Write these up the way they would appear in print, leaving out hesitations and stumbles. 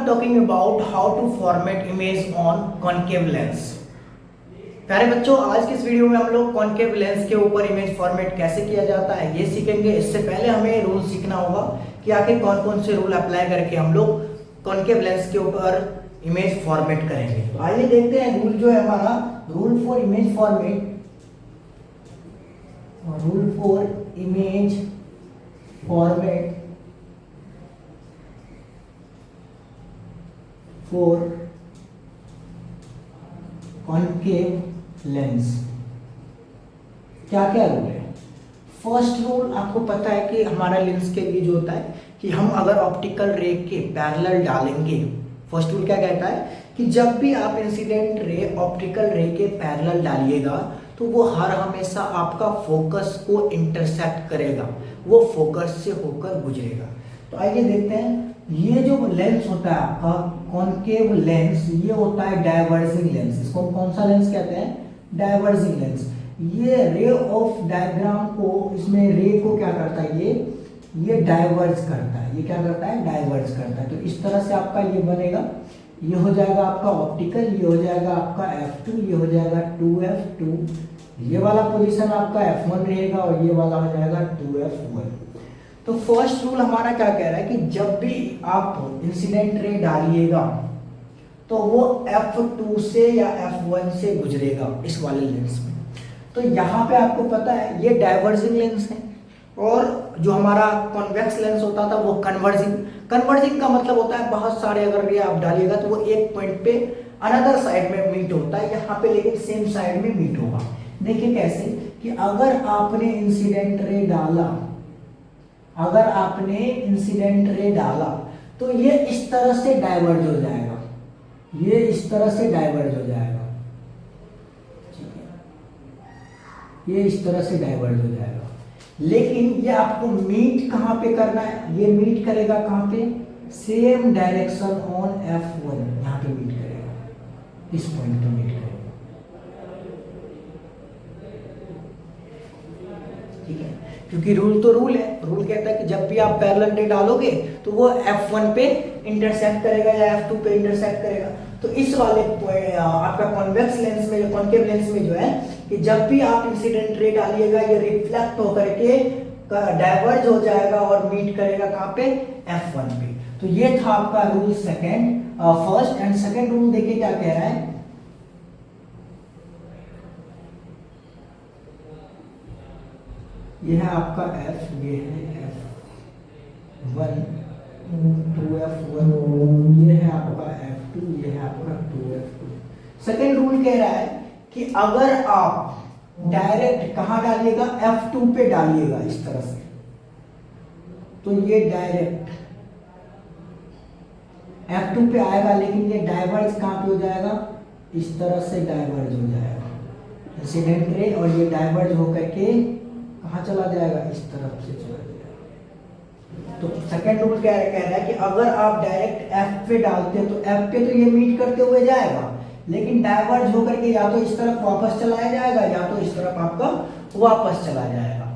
talking about how to format image on concave lens। प्यारे बच्चों, आज की इस वीडियो में हम लोग कॉन्केव लेंस के ऊपर इमेज फॉर्मेट कैसे किया जाता है ये सीखेंगे। इससे पहले हमें रूल सीखना होगा कि आखिर कौन कौन से रूल अप्लाई करके हम लोग कॉन्केव लेंस के ऊपर इमेज फॉर्मेट करेंगे। तो आइए देखते हैं रूल जो है हमारा, rule for image format, rule for image format for concave lens. क्या क्या रूल है? फर्स्ट रूल आपको पता है कि हमारा लेंस के लिए जो होता है कि हम अगर ऑप्टिकल रे के पैरेलल डालेंगे, फर्स्ट रूल क्या कहता है कि जब भी आप इंसिडेंट रे ऑप्टिकल रे के पैरेलल डालिएगा तो वो हर हमेशा आपका फोकस को इंटरसेक्ट करेगा, वो फोकस से होकर गुजरेगा। तो आइए देखते हैं, ये जो लेंस होता है आपका कॉन्केव लेंस, ये होता है डाइवर्जिंग लेंस। इसको कौन सा लेंस कहते हैं? Diverging lens. ये रे ऑफ डायग्राम को, इसमें रे को क्या करता है, ये डाइवर्ज करता है। ये क्या करता है? डाइवर्ज करता है। तो इस तरह से आपका ये बनेगा, ये हो जाएगा आपका ऑप्टिकल, ये हो जाएगा आपका F2, ये हो जाएगा 2F2, ये वाला पोजीशन आपका F1 रहेगा और ये वाला हो जाएगा 2F1। तो फर्स्ट रूल हमारा क्या कह रहा है कि जब भी आप इंसिडेंट रे डालिएगा तो वो F2 से या F1 से गुजरेगा इस वाले लेंस में। तो यहाँ पे आपको पता है ये डाइवर्जिंग लेंस है और जो हमारा कॉन्वेक्स लेंस होता था वो कन्वर्जिंग। कन्वर्जिंग का मतलब होता है बहुत सारे अगर रे आप डालिएगा तो वो एक पॉइंट पे अनदर साइड में मीट होता है, यहाँ पे लेकिन सेम साइड में मीट होगा। देखिए कैसे कि अगर आपने इंसिडेंट रे डाला, अगर आपने इंसिडेंट रे डाला तो ये इस तरह से डाइवर्ज हो जाएगा, ये इस तरह से डाइवर्ज हो जाएगा, ठीक है, ये इस तरह से डाइवर्ज हो जाएगा। लेकिन ये आपको मीट कहां पे करना है? ये मीट करेगा कहां पे? सेम डायरेक्शन ऑन F1, यहां पे मीट करेगा, इस पॉइंट पे मीट करेगा, ठीक है। क्योंकि रूल तो रूल है, रूल कहता है कि जब भी आप पैरेलल रे डालोगे तो वो F1 पे इंटरसेक्ट करेगा या F2 पे इंटरसेक्ट करेगा। तो इस वाले आपका कॉन्वेक्स लेंस में, कॉन्केव लेंस में जो है कि जब भी आप इंसिडेंट रे डालिएगा ये रिफ्लेक्ट होकर के डाइवर्ज हो जाएगा और मीट करेगा कहाँ पे? F1 पे। तो ये था आपका rule second, first and second rule. देखिए क्या कह रहा है, ये है आपका F, ये है F1, 2F1, ये है आपका F2, ये है आपका 2F2। सेकेंड रूल कह रहा है कि अगर आप डायरेक्ट कहां डालिएगा? F2 पे डालिएगा इस तरह से, तो ये डायरेक्ट F2 पे आएगा, लेकिन ये डाइवर्ज कहां पे हो जाएगा? इस तरह से डाइवर्ज हो जाएगा इंसिडेंट रे, और ये डाइवर्ज होकर के कहाँ चला जाएगा? इस तरफ से चला जाएगा। तो सेकंड रूल कह रहा है कि अगर आप डायरेक्ट F पे डालते हैं तो F पे तो ये मीट करते हुए जाएगा, लेकिन डाइवर्ज होकर के या तो इस तरफ वापस चलाया जाएगा या तो इस तरफ आपका वापस चला जाएगा।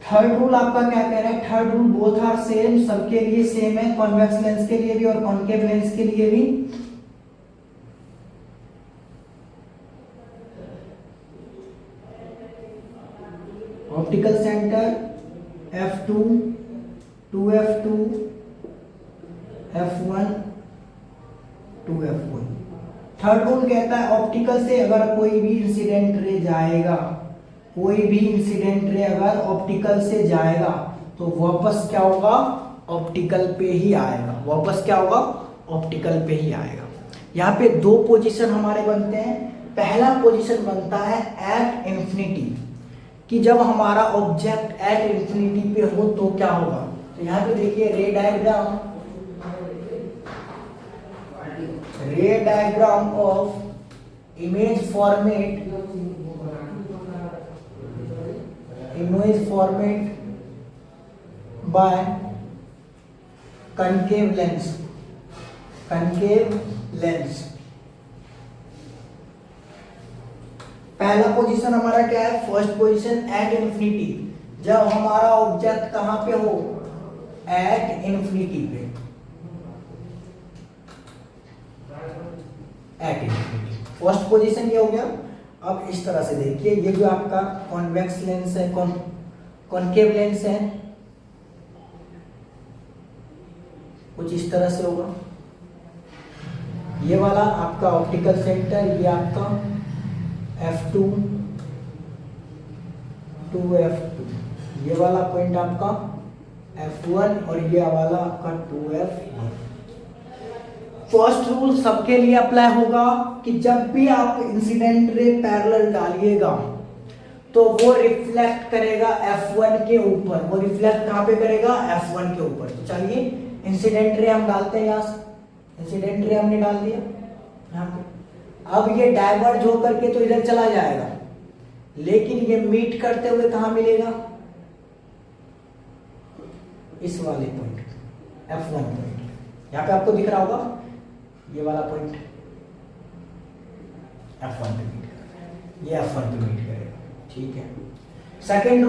थर्ड रूल आपका क्या कह रहा है? Third rule both are same, सबके लिए सेम है, कॉन्वेक्स लेंस के लिए भी और कॉन्केव लेंस के लिए भी। Optical centre F2, 2F2, F1, 2F1। Third rule कहता है ऑप्टिकल से अगर कोई भी इंसिडेंट रे जाएगा, कोई भी इंसिडेंट रे अगर ऑप्टिकल से जाएगा तो वापस क्या होगा? ऑप्टिकल पे ही आएगा, वापस क्या होगा? ऑप्टिकल पे ही आएगा। यहाँ पे दो पोजीशन हमारे बनते हैं। पहला पोजीशन बनता है एट इंफिनिटी, कि जब हमारा ऑब्जेक्ट एट इंफिनिटी पे हो तो क्या होगा। तो यहाँ पे देखिए ray diagram, ray diagram of image format, image format by concave lens, concave lens. पहला पोजीशन हमारा क्या है? फर्स्ट पोजीशन एट इंफिनिटी, जब हमारा ऑब्जेक्ट कहां पे हो? एट इंफिनिटी पे। At infinity. फर्स्ट पोजीशन ये हो गया। अब इस तरह से देखिए, ये जो आपका कॉन्वेक्स लेंस है, कॉनकेव लेंस है, कुछ इस तरह से होगा। ये वाला आपका ऑप्टिकल सेंटर, ये आपका F2 2F2, ये वाला पॉइंट आपका F1 और ये वाला आपका 2F1। फर्स्ट रूल सबके लिए अप्लाई होगा कि जब भी आप इंसिडेंट रे पैरेलल डालिएगा तो वो रिफ्लेक्ट करेगा F1 के ऊपर। वो रिफ्लेक्ट कहाँ पे करेगा? F1 के ऊपर। तो चलिए इंसिडेंट रे हम डालते हैं यहाँ से। इंसिडेंट रे हमने डाल दिया यहाँ पे। अब ये डाइवर्ज हो करके तो इधर चला जाएगा, लेकिन ये मीट करते हुए कहाँ मिलेगा? इस वाले पॉइंट F1 पॉइंट। यहाँ पे आपको दिख रहा होगा ये वाला पॉइंट F1 पे मीट करेगा, ये F1 पे मीट करेगा। ठीक है। सेकेंड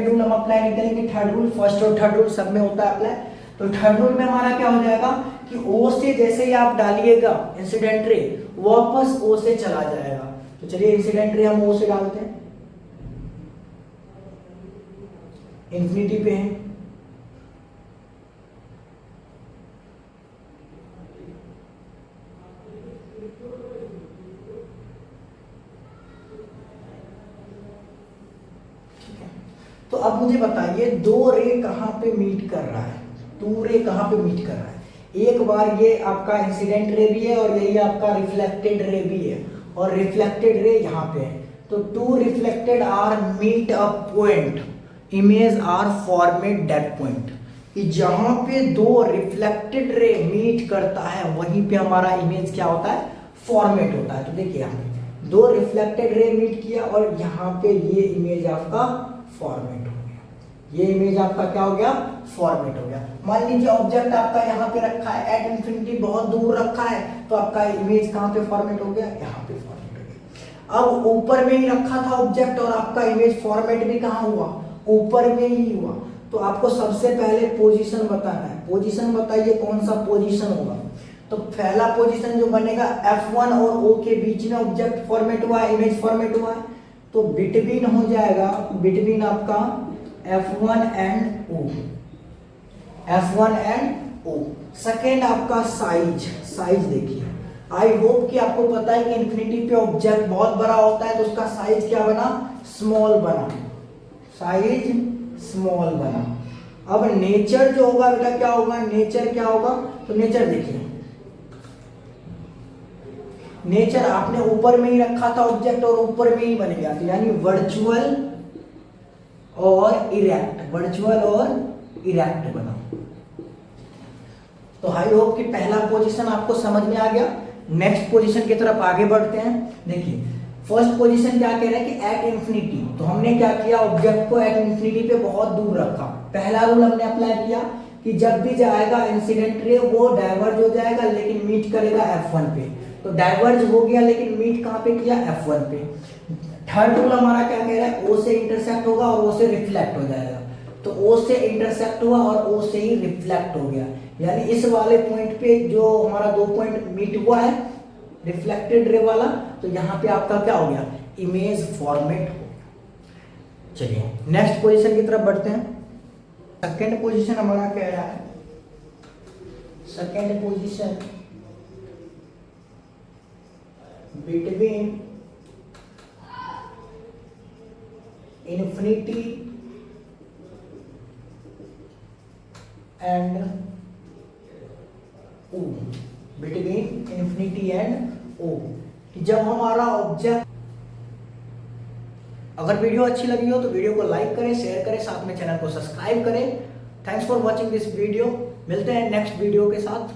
रूल हम अप्लाई नहीं करेंगे। थर्ड रूल, फर्स्ट और थर्ड रूल सब में होता है अप्लाई। तो थर्ड रूल में हमारा क्या हो जाएगा कि O से जैसे ही आप डालिएगा इंसिडेंट रे, वापस O से चला जाएगा। तो चलिए इंसिडेंट रे हम O से डालते हैं, इंफिनिटी पे है। तो अब मुझे बताइए दो रे कहाँ पे मीट कर रहा है? टू रे कहाँ पे मीट कर रहा है? एक बार ये आपका इंसिडेंट रे भी है और यही आपका रिफ्लेक्टेड रे भी है, और रिफ्लेक्टेड रे यहाँ पे है। तो two reflected are meet a point, image are format that point. कि जहां पे दो रिफ्लेक्टेड रे मीट करता है वहीं पे हमारा इमेज क्या होता है? फॉर्मेट होता है। तो देखिए यहाँ पे दो रिफ्लेक्टेड रे मीट किया और यहाँ पे ये इमेज आपका फॉर्मेट हो गया। ये इमेज आपका क्या हो गया? फॉर्मेट हो गया। मान लीजिए ऑब्जेक्ट आपका यहाँ पे रखा है, एट इंफिनिटी बहुत दूर रखा है, तो आपका इमेज कहाँ पे फॉर्मेट हो गया? यहाँ पे फॉर्मेट हो गया। अब ऊपर में ही रखा था ऑब्जेक्ट और आपका इमेज फॉर्मेट भी कहाँ हुआ? ऊपर में ही हुआ। तो आपको सबसे पहले पोजीशन बताना है। पोजीशन बताइए कौन सा पोजीशन होगा? तो पहला पोजीशन जो बनेगा F1 और O के बीच में ऑब्जेक्ट फॉर्मेट हुआ है, इमेज फॉर्मेट हुआ है, तो बिटवीन हो जाएगा, बिटवीन आपका F1 and O, F1 and O। Second आपका साइज देखिए। आई होप कि आपको पता है कि इंफिनिटी पे ऑब्जेक्ट बहुत बड़ा होता है, तो उसका साइज क्या बना? स्मॉल बना, साइज स्मॉल बना। अब नेचर जो होगा बेटा क्या होगा? नेचर क्या होगा? तो नेचर देखिए, नेचर आपने ऊपर में ही रखा था ऑब्जेक्ट और ऊपर में ही बनेगा, तो यानी वर्चुअल और इरेक्ट, वर्चुअल और इरेक्ट बना। तो आई होप कि पहला पोजीशन आपको समझ में आ गया। नेक्स्ट पोजीशन की तरफ आगे बढ़ते हैं। देखिए फर्स्ट पोजीशन क्या कह रहा है कि एट इंफिनिटी, तो हमने क्या किया? ऑब्जेक्ट को एट इंफिनिटी पे बहुत दूर रखा। पहला रूल हमने अप्लाई किया कि जब भी जाएगा इंसिडेंट रे वो डाइवर्ज हो जाएगा, लेकिन मीट करेगा F1 पे। तो डाइवर्ज हो गया लेकिन मीट कहाँ पे किया? F1 पे। थर्ड रूल हमारा क्या कह रहा है? O से इंटरसेक्ट होगा और O से रिफ्लेक्ट हो जाएगा। तो O से इंटरसेक्ट हुआ और O से ही रिफ्लेक्ट हो गया, यानी इस वाले पॉइंट पे जो हमारा दो पॉइंट मीट हुआ है रिफ्लेक्टेड रे वाला, तो यहाँ पे आपका क्या हो गया? इमेज फॉर्मेट हो गया। चलिए नेक्स्ट पोजीशन की तरफ बढ़ते हैं। सेकेंड पोजीशन हमारा कह रहा है, second position between infinity and O, between infinity and O, कि जब हमारा ऑब्जेक्ट, अगर वीडियो अच्छी लगी हो तो वीडियो को लाइक करें, शेयर करें, साथ में चैनल को सब्सक्राइब करें। Thanks for watching this video. मिलते हैं नेक्स्ट वीडियो के साथ।